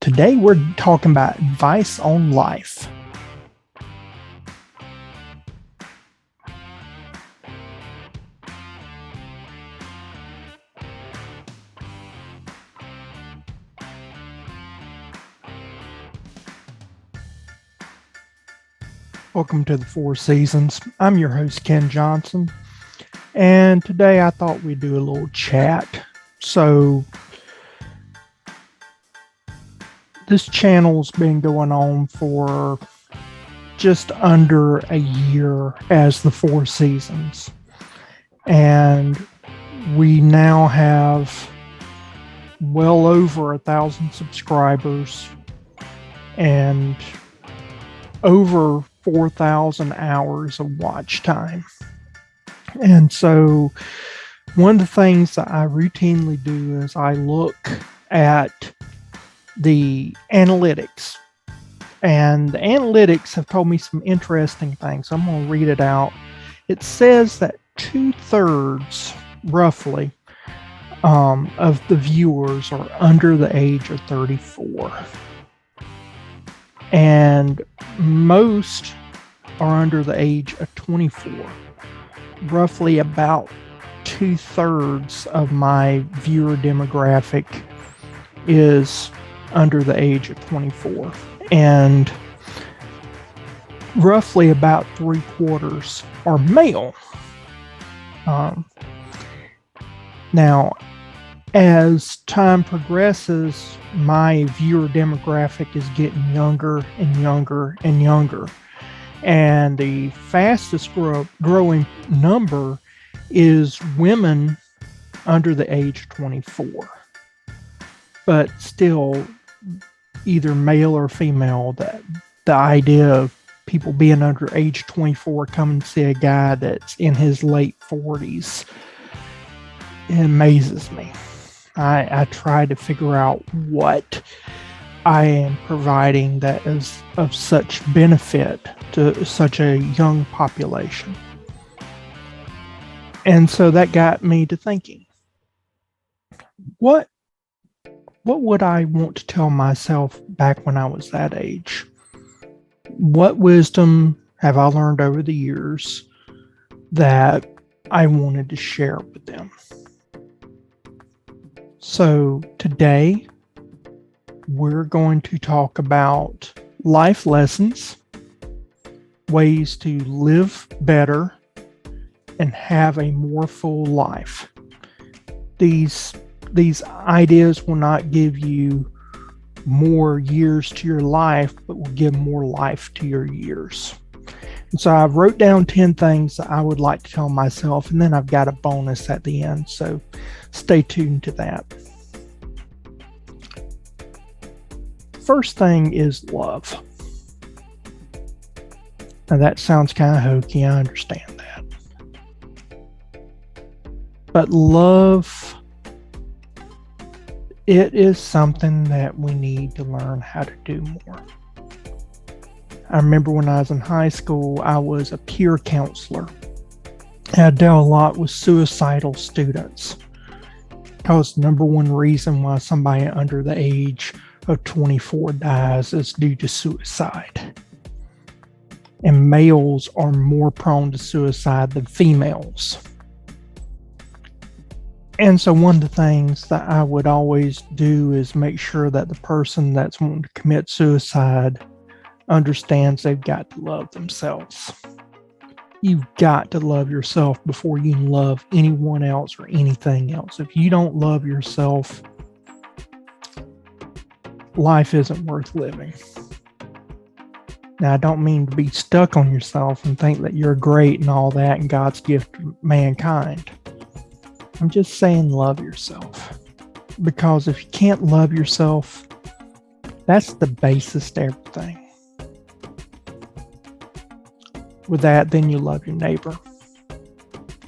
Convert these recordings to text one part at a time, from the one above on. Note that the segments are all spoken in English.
Today we're talking about advice on life. Welcome to the Four Seasons. I'm your host, Ken Johnson, and today I thought we'd do a little chat. So this channel's been going on for just under a year as the Four Seasons, and we now have well over 1,000 subscribers and over 4,000 hours of watch time. And so one of the things that I routinely do is I look at the analytics, and the analytics have told me some interesting things. I'm going to read it out. It says that 2/3 roughly of the viewers are under the age of 34, and most are under the age of 24. Roughly about 2/3 of my viewer demographic is under the age of 24, and roughly about 3/4 are male. Now, as time progresses, my viewer demographic is getting younger and younger and younger. And the fastest growing number is women under the age of 24. But still, either male or female, the idea of people being under age 24 coming to see a guy that's in his late 40s, it amazes me. I try to figure out what I am providing that is of such benefit to such a young population. And so that got me to thinking, what would I want to tell myself back when I was that age? What wisdom have I learned over the years that I wanted to share with them? So today, we're going to talk about life lessons, ways to live better, and have a more full life. These ideas will not give you more years to your life, but will give more life to your years. And so I wrote down 10 things that I would like to tell myself, and then I've got a bonus at the end, so stay tuned to that. First thing is love. Now that sounds kind of hokey, I understand that. But love, it is something that we need to learn how to do more. I remember when I was in high school, I was a peer counselor. I dealt a lot with suicidal students. Because the number one reason why somebody under the age of 24 dies is due to suicide. And males are more prone to suicide than females. And so one of the things that I would always do is make sure that the person that's wanting to commit suicide understands they've got to love themselves. You've got to love yourself before you can love anyone else or anything else. If you don't love yourself, life isn't worth living. Now, I don't mean to be stuck on yourself and think that you're great and all that and God's gift to mankind. I'm just saying love yourself. Because if you can't love yourself, that's the basis to everything. With that, then you love your neighbor.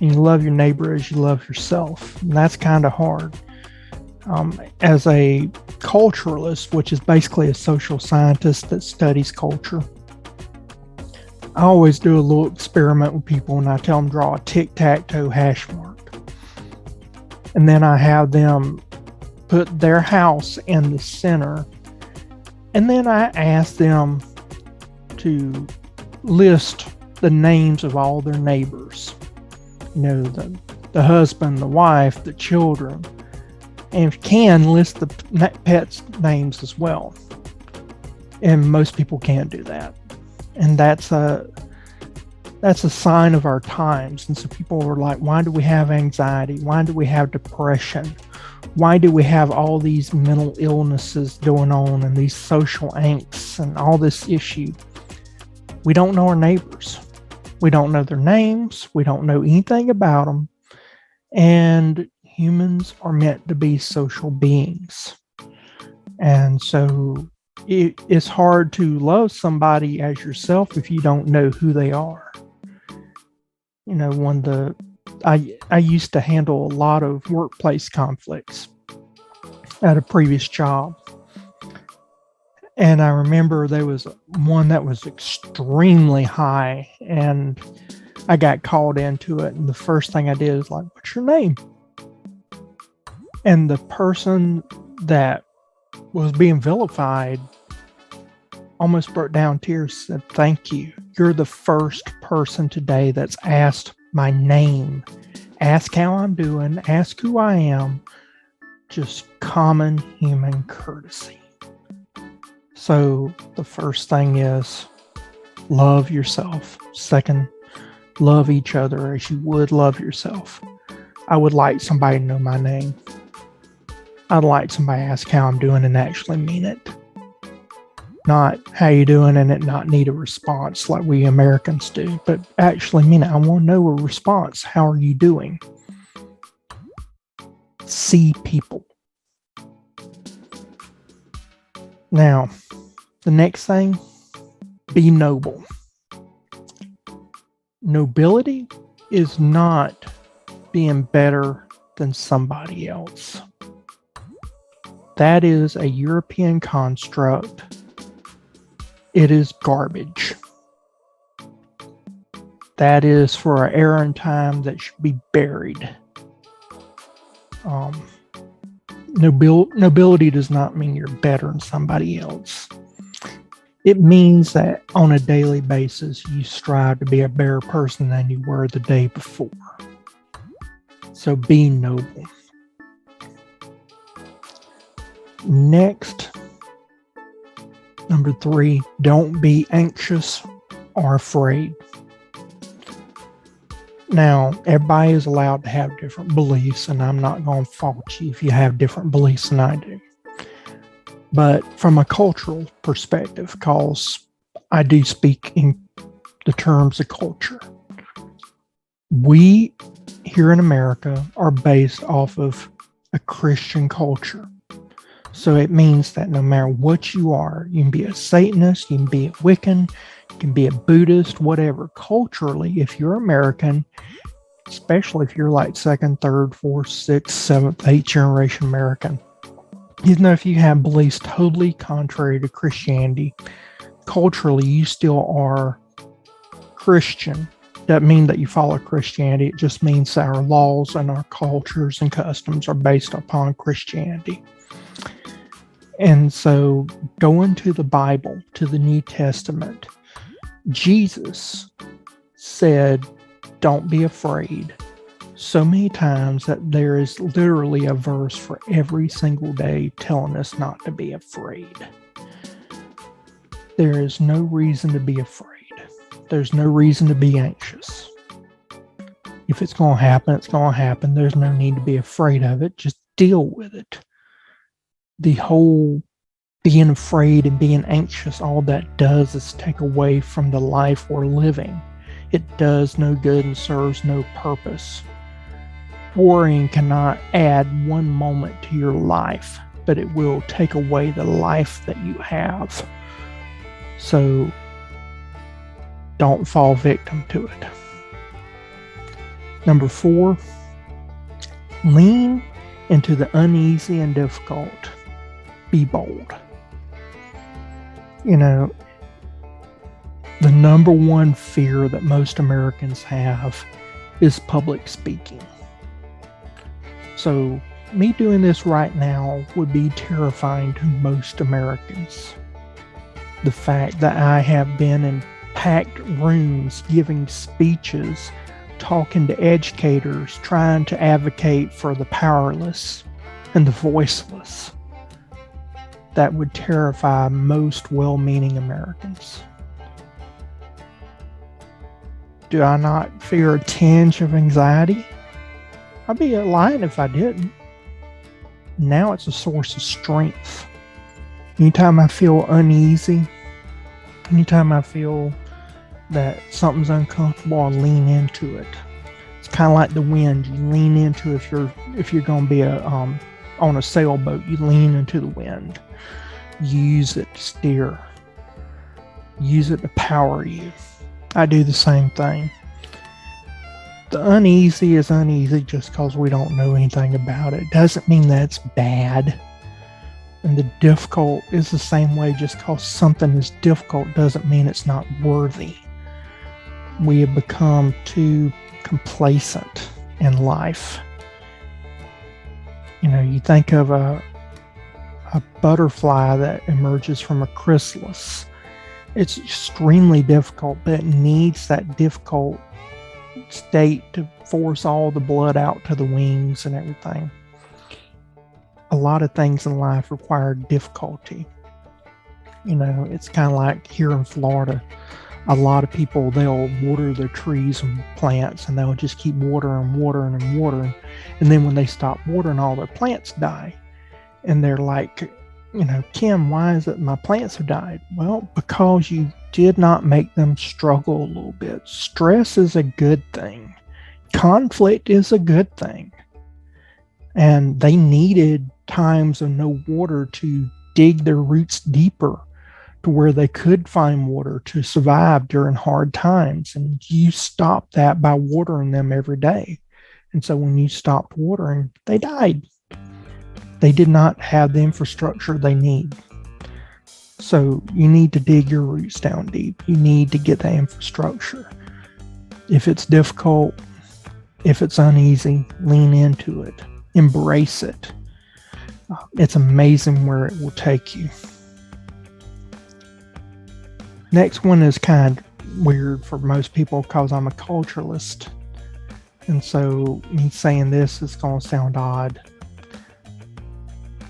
And you love your neighbor as you love yourself. And that's kind of hard. As a culturalist, which is basically a social scientist that studies culture, I always do a little experiment with people and I tell them draw a tic-tac-toe hash mark. And then I have them put their house in the center And then I asked them to list the names of all their neighbors. The husband, the wife, the children, and if you can, list the pets' names as well. And most people can't do that. And that's a sign of our times. And so people are like, why do we have anxiety? Why do we have depression? Why do we have all these mental illnesses going on and these social angsts and all this issue? We don't know our neighbors. We don't know their names. We don't know anything about them. And humans are meant to be social beings. And so it's hard to love somebody as yourself if you don't know who they are. I used to handle a lot of workplace conflicts at a previous job. And I remember there was one that was extremely high, and I got called into it. And the first thing I did is like, what's your name? And the person that was being vilified almost broke down tears, said, thank you. You're the first person today that's asked my name. Ask how I'm doing. Ask who I am. Just common human courtesy. So the first thing is love yourself. Second, love each other as you would love yourself. I would like somebody to know my name. I'd like somebody to ask how I'm doing and actually mean it. Not how you doing and it not need a response like we Americans do, but actually mean it. I want to know a response. How are you doing? See people. Now, the next thing, be noble. Nobility is not being better than somebody else. That is a European construct. It is garbage. That is for an era and time that should be buried. Nobility does not mean you're better than somebody else. It means that on a daily basis, you strive to be a better person than you were the day before. So be noble. Next, number 3, don't be anxious or afraid. Now, everybody is allowed to have different beliefs, and I'm not going to fault you if you have different beliefs than I do. But from a cultural perspective, because I do speak in the terms of culture, we here in America are based off of a Christian culture. So it means that no matter what you are, you can be a Satanist, you can be a Wiccan, you can be a Buddhist, whatever. Culturally, if you're American, especially if you're like 2nd, 3rd, 4th, 6th, 7th, 8th generation American, even though if you have beliefs totally contrary to Christianity, culturally you still are Christian. Doesn't mean that you follow Christianity. It just means that our laws and our cultures and customs are based upon Christianity. And so going to the Bible, to the New Testament, Jesus said, don't be afraid, so many times that there is literally a verse for every single day telling us not to be afraid. There is no reason to be afraid. There's no reason to be anxious. If it's going to happen, it's going to happen. There's no need to be afraid of it. Just deal with it. The whole being afraid and being anxious, all that does is take away from the life we're living. It does no good and serves no purpose. Worrying cannot add one moment to your life, but it will take away the life that you have. So don't fall victim to it. Number 4, lean into the uneasy and difficult. Be bold. The number one fear that most Americans have is public speaking. So me doing this right now would be terrifying to most Americans. The fact that I have been in packed rooms giving speeches, talking to educators, trying to advocate for the powerless and the voiceless. That would terrify most well-meaning Americans. Do I not fear a tinge of anxiety? I'd be lying if I didn't. Now it's a source of strength. Anytime I feel uneasy, anytime I feel that something's uncomfortable, I lean into it. It's kind of like the wind. You lean into if you're going to be on a sailboat. You lean into the wind. Use it to steer. Use it to power you. I do the same thing. The uneasy is uneasy just because we don't know anything about it. Doesn't mean that it's bad. And the difficult is the same way. Just because something is difficult doesn't mean it's not worthy. We have become too complacent in life. You know, you think of a butterfly that emerges from a chrysalis. It's extremely difficult, but it needs that difficult state to force all the blood out to the wings and everything. A lot of things in life require difficulty. You know, it's kind of like here in Florida, a lot of people, they'll water their trees and plants, and they'll just keep watering. And then when they stop watering, all their plants die. And they're like, you know, Kim, why is it my plants have died? Well, because you did not make them struggle a little bit. Stress is a good thing. Conflict is a good thing. And they needed times of no water to dig their roots deeper to where they could find water to survive during hard times. And you stopped that by watering them every day. And so when you stopped watering, they died. They did not have the infrastructure they need. So you need to dig your roots down deep. You need to get that infrastructure. If it's difficult, if it's uneasy, lean into it. Embrace it. It's amazing where it will take you. Next one is kind of weird for most people because I'm a culturalist. And so me saying this is going to sound odd.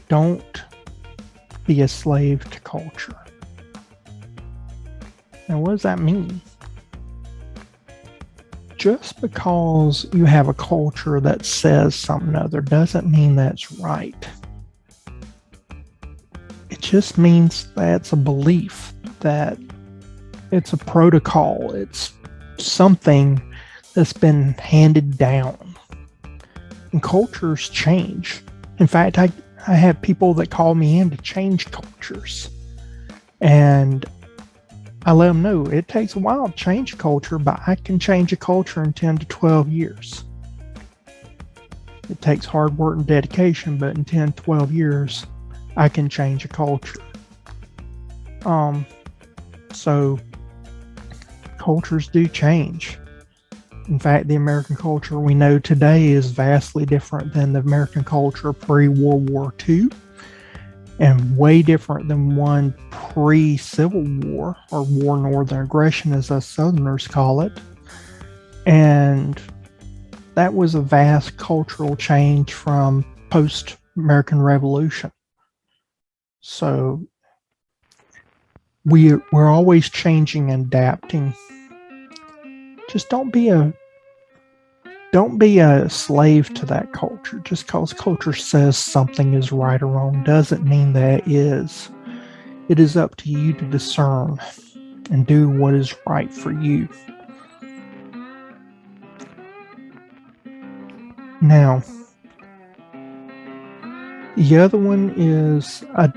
Don't be a slave to culture. Now, what does that mean? Just because you have a culture that says something other doesn't mean that's right. It just means that's a belief, that it's a protocol, it's something that's been handed down. And cultures change. In fact, I have people that call me in to change cultures. And I let them know it takes a while to change a culture, but I can change a culture in 10 to 12 years. It takes hard work and dedication, but in 10, 12 years, I can change a culture. So cultures do change. In fact, the American culture we know today is vastly different than the American culture pre-World War II, and way different than one pre-Civil War, or War Northern Aggression as us Southerners call it. And that was a vast cultural change from post-American Revolution. So we're always changing and adapting. Just don't be a slave to that culture. Just because culture says something is right or wrong doesn't mean that it is. It is up to you to discern and do what is right for you. Now, the other one is a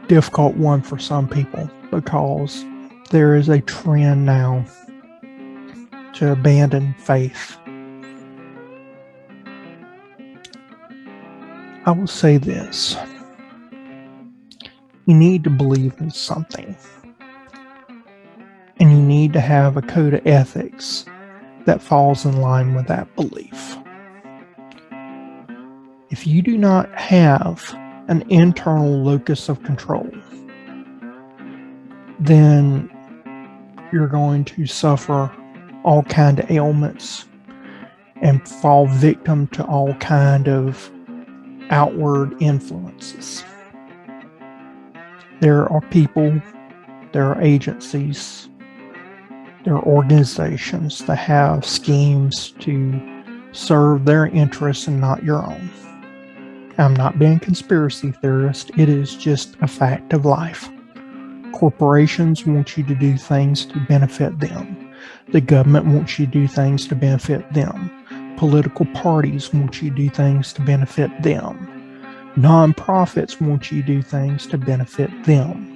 difficult one for some people because there is a trend now to abandon faith. I will say this. You need to believe in something. And you need to have a code of ethics that falls in line with that belief. If you do not have an internal locus of control, then you're going to suffer all kind of ailments and fall victim to all kind of outward influences. There are people, there are agencies, there are organizations that have schemes to serve their interests and not your own. I'm not being a conspiracy theorist. It is just a fact of life. Corporations want you to do things to benefit them. The government wants you to do things to benefit them. Political parties want you to do things to benefit them. Nonprofits want you to do things to benefit them.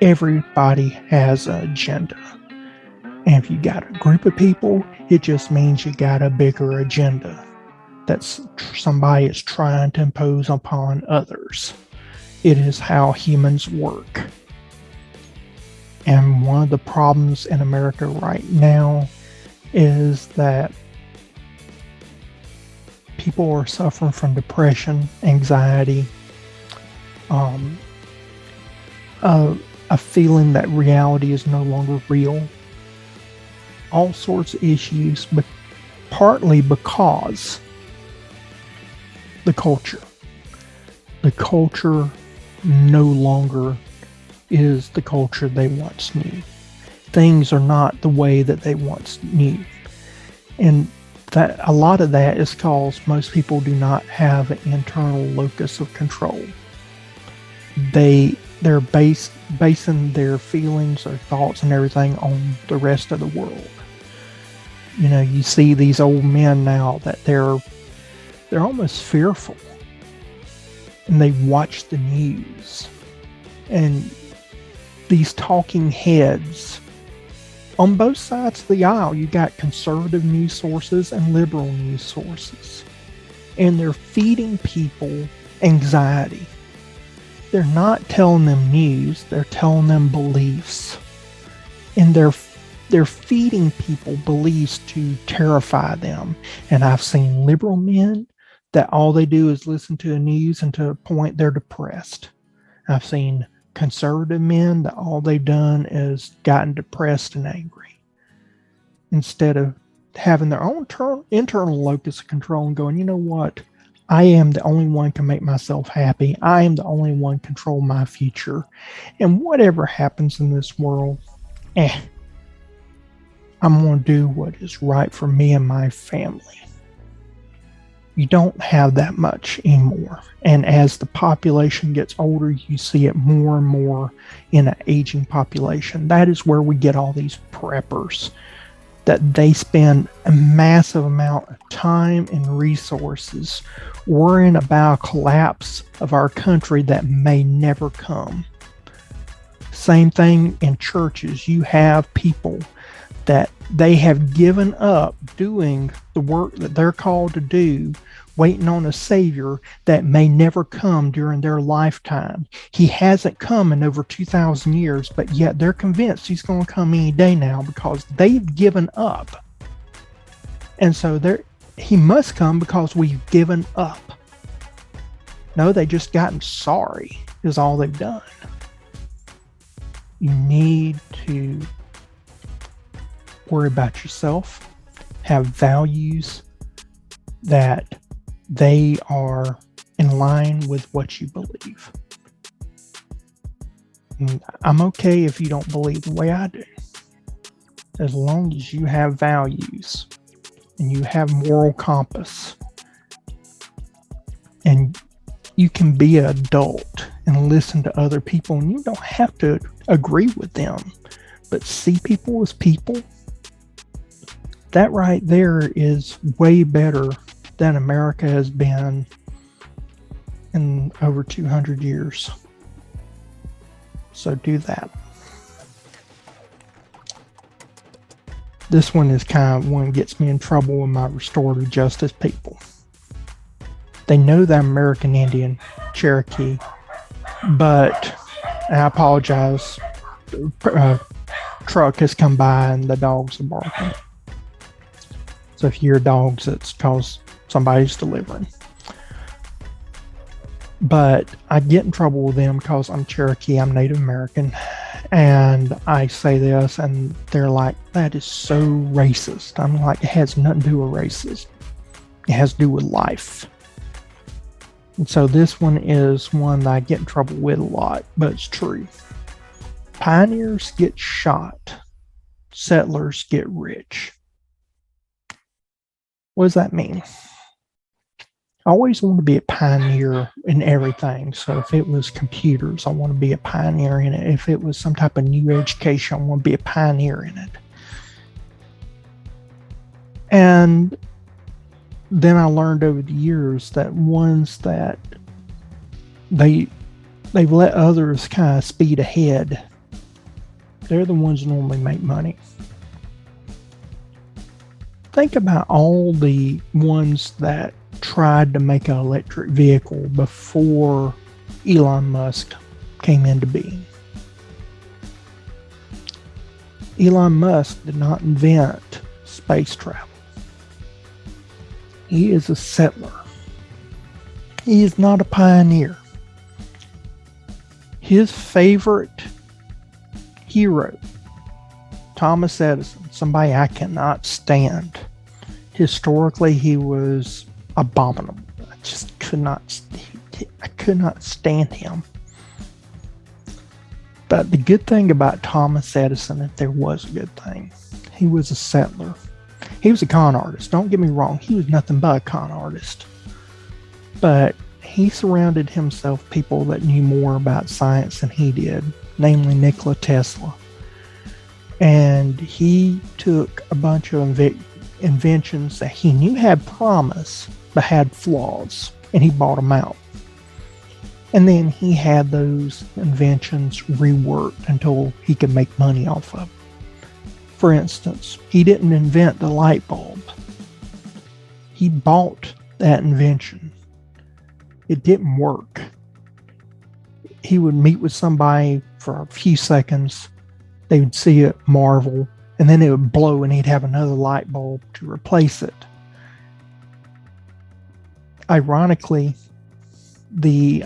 Everybody has an agenda. And if you got a group of people, it just means you got a bigger agenda that somebody is trying to impose upon others. It is how humans work. And one of the problems in America right now is that people are suffering from depression, anxiety, a feeling that reality is no longer real, all sorts of issues, but partly because the culture no longer is the culture they once knew. Things are not the way that they once knew. And that a lot of that is because most people do not have an internal locus of control. They're basing their feelings, their thoughts, and everything on the rest of the world. You know, you see these old men now that they're almost fearful, and they watch the news, and these talking heads on both sides of the aisle. You got conservative news sources and liberal news sources, and they're feeding people anxiety. They're not telling them news, they're telling them beliefs, and they're feeding people beliefs to terrify them. And I've seen liberal men that all they do is listen to the news, and to a point they're depressed. I've seen conservative men that all they've done is gotten depressed and angry, instead of having their own internal locus of control and going, you know what? I am the only one can make myself happy. I am the only one control my future. And whatever happens in this world, I'm going to do what is right for me and my family. You don't have that much anymore. And as the population gets older, you see it more and more in an aging population. That is where we get all these preppers, that they spend a massive amount of time and resources worrying about a collapse of our country that may never come. Same thing in churches. You have people that they have given up doing the work that they're called to do, waiting on a Savior that may never come during their lifetime. He hasn't come in over 2,000 years, but yet they're convinced he's going to come any day now because they've given up. And so he must come because we've given up. No, they just gotten sorry is all they've done. You need to worry about yourself, have values that they are in line with what you believe. And I'm okay if you don't believe the way I do, as long as you have values and you have moral compass, and you can be an adult and listen to other people, and you don't have to agree with them, but see people as people. That right there is way better than America has been in over 200 years. So do that. This one is kind of one that gets me in trouble with my restorative justice people. They know that I'm American Indian, Cherokee, but, and I apologize, the truck has come by and the dogs are barking. So if you hear dogs, it's because somebody's delivering. But I get in trouble with them because I'm Cherokee, I'm Native American, and I say this, and they're like, that is so racist. I'm like, it has nothing to do with racism. It has to do with life. And so this one is one that I get in trouble with a lot, but it's true. Pioneers get shot, settlers get rich. What does that mean? I always want to be a pioneer in everything. So if it was computers, I want to be a pioneer in it. If it was some type of new education, I want to be a pioneer in it. And then I learned over the years that ones that they've let others kind of speed ahead, they're the ones that normally make money. Think about all the ones that tried to make an electric vehicle before Elon Musk came into being. Elon Musk did not invent space travel. He is a settler. He is not a pioneer. His favorite hero, Thomas Edison, somebody I cannot stand. Historically, he was abominable. I just could not stand him. But the good thing about Thomas Edison, if there was a good thing, he was a settler. He was a con artist. Don't get me wrong. He was nothing but a con artist. But he surrounded himself with people that knew more about science than he did, namely Nikola Tesla. And he took a bunch of inventions that he knew had promise but had flaws, and he bought them out. And then he had those inventions reworked until he could make money off of them. For instance, he didn't invent the light bulb. He bought that invention. It didn't work. He would meet with somebody for a few seconds. They would see it, marvel, and then it would blow and he'd have another light bulb to replace it. Ironically, the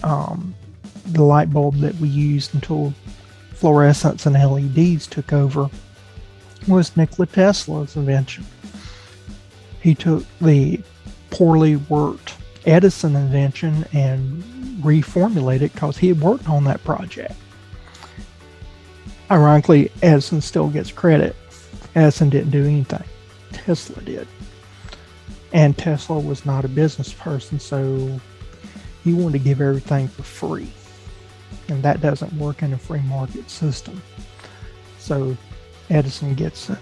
light bulb that we used until fluorescence and LEDs took over was Nikola Tesla's invention. He took the poorly worked Edison invention and reformulated it because he had worked on that project. Ironically, Edison still gets credit. Edison didn't do anything. Tesla did. And Tesla was not a business person, so he wanted to give everything for free. And that doesn't work in a free market system. So Edison gets it.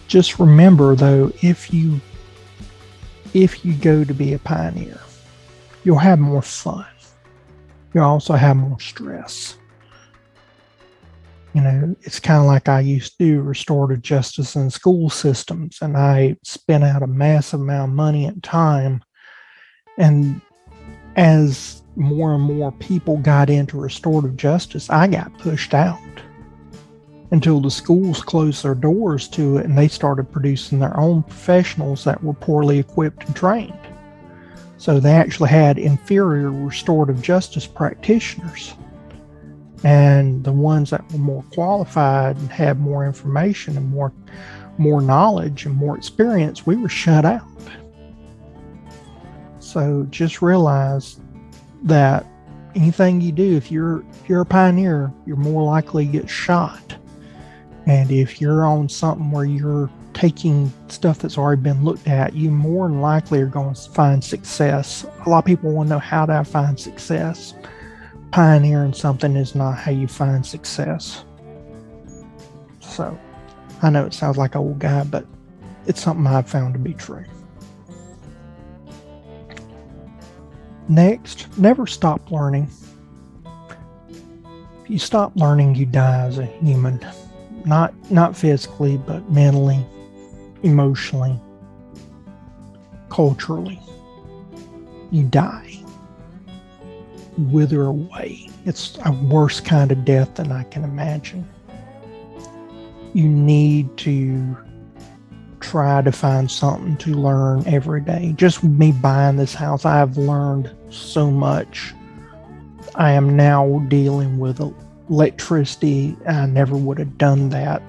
Just remember, though, if you go to be a pioneer, you'll have more fun. You'll also have more stress. You know, it's kind of like I used to do restorative justice in school systems, and I spent out a massive amount of money and time. And as more and more people got into restorative justice, I got pushed out until the schools closed their doors to it and they started producing their own professionals that were poorly equipped and trained. So they actually had inferior restorative justice practitioners. And the ones that were more qualified and had more information and more knowledge and more experience, we were shut out. So just realize that anything you do, if you're a pioneer, you're more likely to get shot. And if you're on something where you're taking stuff that's already been looked at, you more than likely are going to find success. A lot of people want to know, how do I find success? Pioneering something is not how you find success. So I know it sounds like an old guy, but it's something I've found to be true. Next, never stop learning. If you stop learning, you die as a human. Not physically, but mentally, emotionally, culturally. You die. You wither away. It's a worse kind of death than I can imagine. You need to try to find something to learn every day. Just me buying this house, I have learned so much. I am now dealing with electricity. I never would have done that,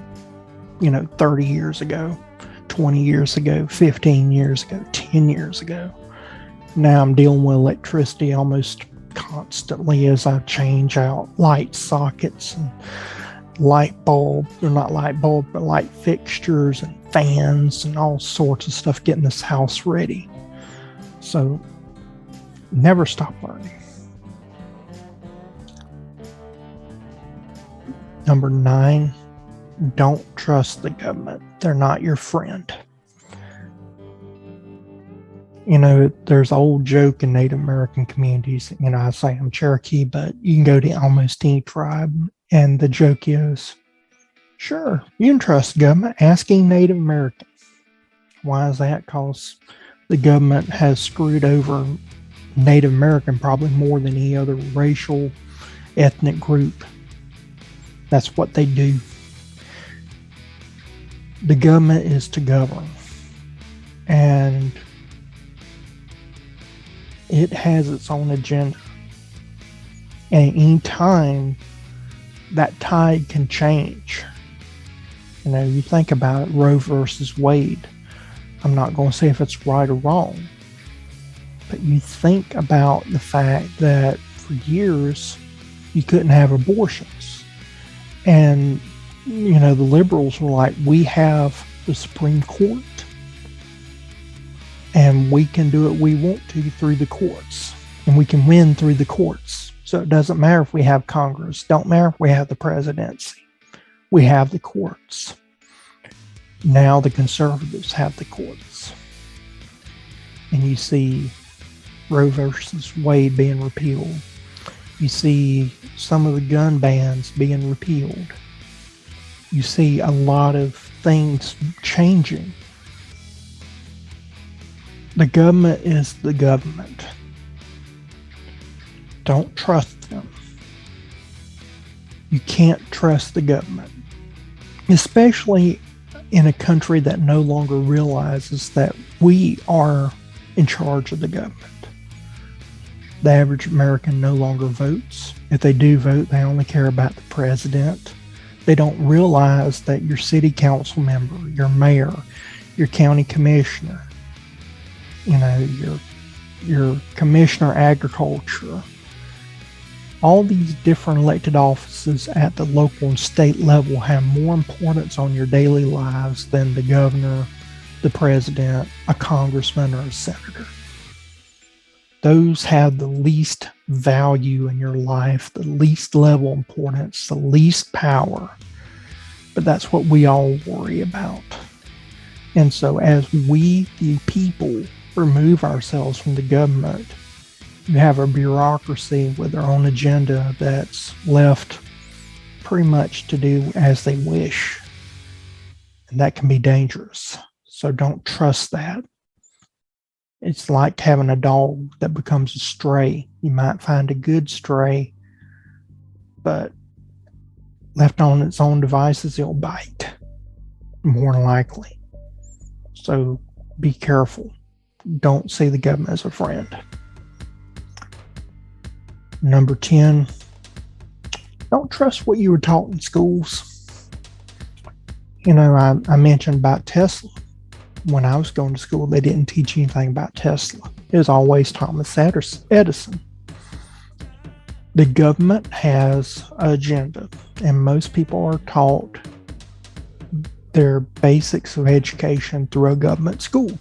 30 years ago, 20 years ago, 15 years ago, 10 years ago. Now I'm dealing with electricity almost constantly as I change out light sockets and light fixtures and fans and all sorts of stuff, getting this house ready. So never stop learning. Number 9, don't trust the government. They're not your friend. There's an old joke in Native American communities. I say I'm Cherokee, but you can go to almost any tribe, and the joke is, sure, you can trust the government. Asking Native American. Why is that? Because the government has screwed over Native American probably more than any other racial, ethnic group. That's what they do. The government is to govern. And it has its own agenda. And any time, that tide can change. You think about it, Roe versus Wade. I'm not going to say if it's right or wrong, but you think about the fact that for years, you couldn't have abortions. And, the liberals were like, we have the Supreme Court, and we can do what we want to through the courts, and we can win through the courts. So it doesn't matter if we have Congress, don't matter if we have the presidency. We have the courts. Now the conservatives have the courts. And you see Roe versus Wade being repealed. You see some of the gun bans being repealed. You see a lot of things changing. The government is the government. Don't trust them. You can't trust the government, especially in a country that no longer realizes that we are in charge of the government. The average American no longer votes. If they do vote, they only care about the president. They don't realize that your city council member, your mayor, your county commissioner, your commissioner agriculture, all these different elected offices at the local and state level have more importance on your daily lives than the governor, the president, a congressman, or a senator. Those have the least value in your life, the least level of importance, the least power. But that's what we all worry about. And so as we, the people, remove ourselves from the government, you have a bureaucracy with their own agenda that's left pretty much to do as they wish. And that can be dangerous. So don't trust that. It's like having a dog that becomes a stray. You might find a good stray, but left on its own devices, it'll bite, more than likely. So be careful. Don't see the government as a friend. Number 10, don't trust what you were taught in schools. I mentioned about Tesla. When I was going to school, they didn't teach anything about Tesla. It was always Thomas Edison. The government has an agenda, and most people are taught their basics of education through a government school,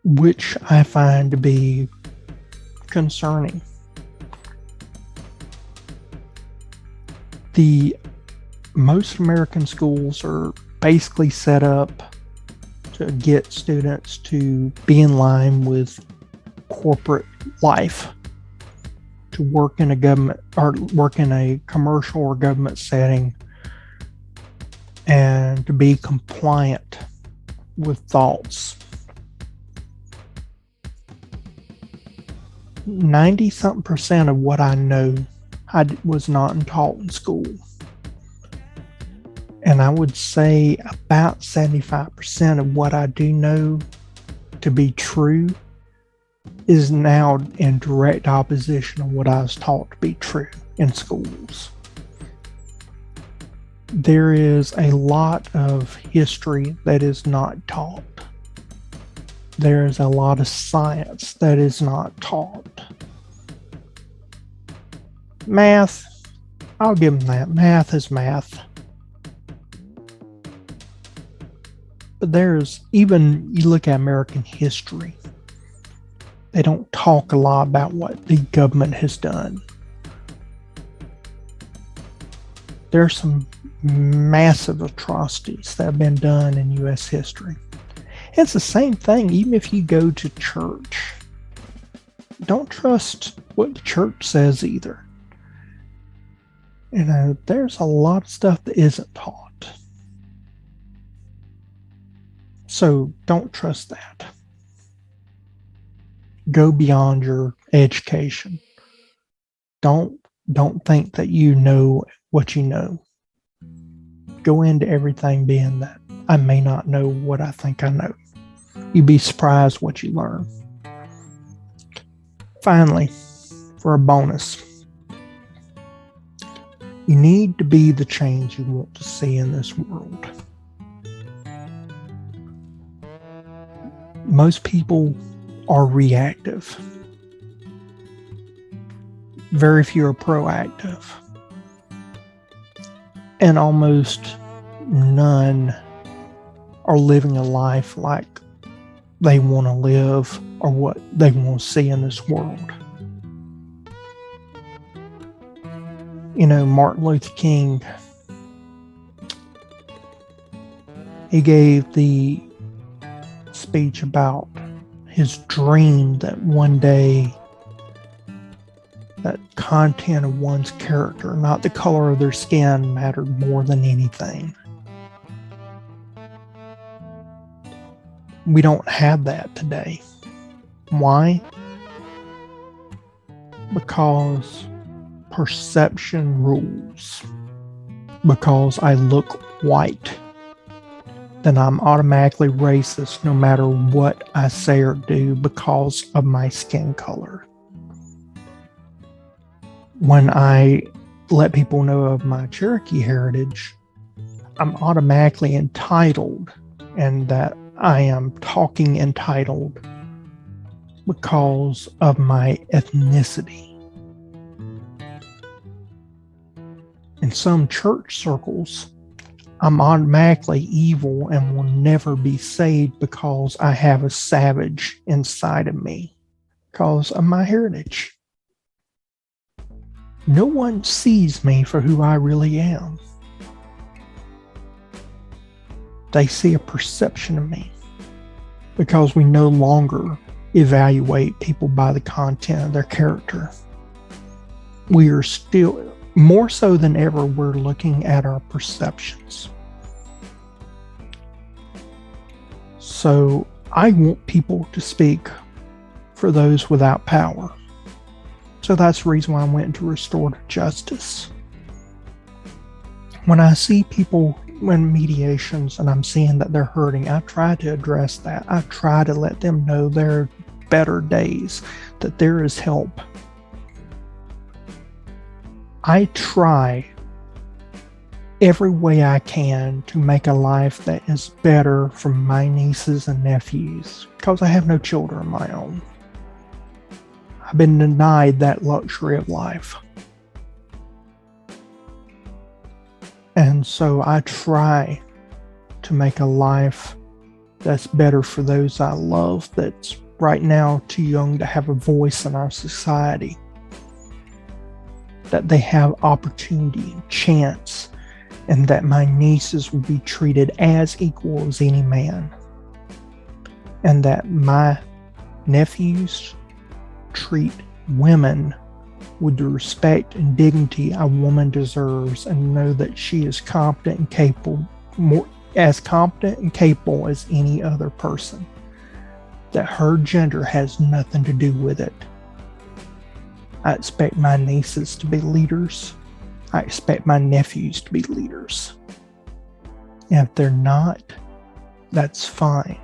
which I find to be concerning. Most American schools are basically set up to get students to be in line with corporate life, to work in a government or work in a commercial or government setting, and to be compliant with thoughts. 90-something% of what I know I was not taught in school. And I would say about 75% of what I do know to be true is now in direct opposition of what I was taught to be true in schools. There is a lot of history that is not taught. There is a lot of science that is not taught. Math, I'll give them that. Math is math. But there's, even you look at American history, they don't talk a lot about what the government has done. There are some massive atrocities that have been done in U.S. history. It's the same thing, even if you go to church. Don't trust what the church says either. You know, there's a lot of stuff that isn't taught. So don't trust that. Go beyond your education. Don't think that you know what you know. Go into everything being that I may not know what I think I know. You'd be surprised what you learn. Finally, for a bonus, you need to be the change you want to see in this world. Most people are reactive. Very few are proactive. And almost none are living a life like they want to live or what they want to see in this world. You know, Martin Luther King, he gave the speech about his dream that one day that content of one's character, not the color of their skin, mattered more than anything. We don't have that today. Why? Because perception rules. Because I look white, then I'm automatically racist no matter what I say or do because of my skin color. When I let people know of my Cherokee heritage, I'm automatically entitled, and that I am talking entitled because of my ethnicity. In some church circles, I'm automatically evil and will never be saved because I have a savage inside of me because of my heritage. No one sees me for who I really am. They see a perception of me because we no longer evaluate people by the content of their character. We are still, more so than ever, we're looking at our perceptions. So I want people to speak for those without power. So that's the reason why I went into restorative justice. When I see people in mediations and I'm seeing that they're hurting, I try to address that. I try to let them know there are better days, that there is help. I try every way I can to make a life that is better for my nieces and nephews because I have no children of my own. I've been denied that luxury of life. And so I try to make a life that's better for those I love, that's right now too young to have a voice in our society, that they have opportunity and chance, and that my nieces will be treated as equal as any man, and that my nephews treat women with the respect and dignity a woman deserves, and know that she is competent and capable, as competent and capable as any other person, that her gender has nothing to do with it. I expect my nieces to be leaders. I expect my nephews to be leaders. And if they're not, that's fine.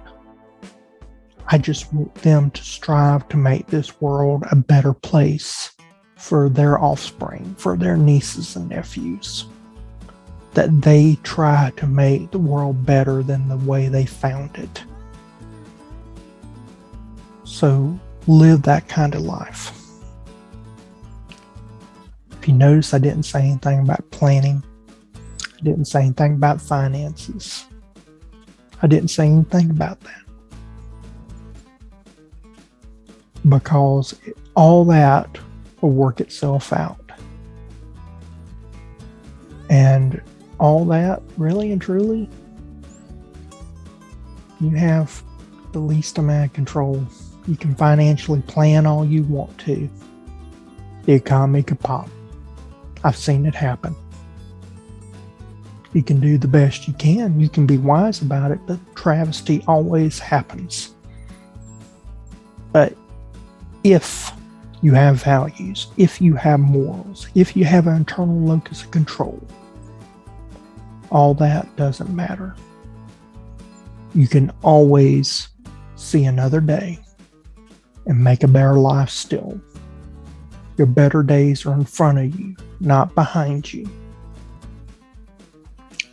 I just want them to strive to make this world a better place for their offspring, for their nieces and nephews. That they try to make the world better than the way they found it. So live that kind of life. If you notice, I didn't say anything about planning. I didn't say anything about finances. I didn't say anything about that. Because all that will work itself out. And all that, really and truly, you have the least amount of control. You can financially plan all you want to. The economy could pop. I've seen it happen. You can do the best you can. You can be wise about it, but travesty always happens. But if you have values, if you have morals, if you have an internal locus of control, all that doesn't matter. You can always see another day and make a better life still. Your better days are in front of you, not behind you.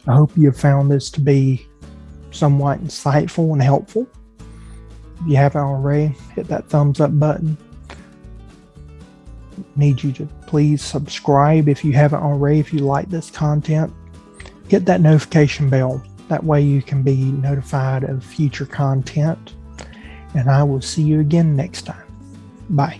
I hope you have found this to be somewhat insightful and helpful. If you haven't already, hit that thumbs up button. Need you to please subscribe if you haven't already. If you like this content, hit that notification bell. That way you can be notified of future content. And I will see you again next time. Bye.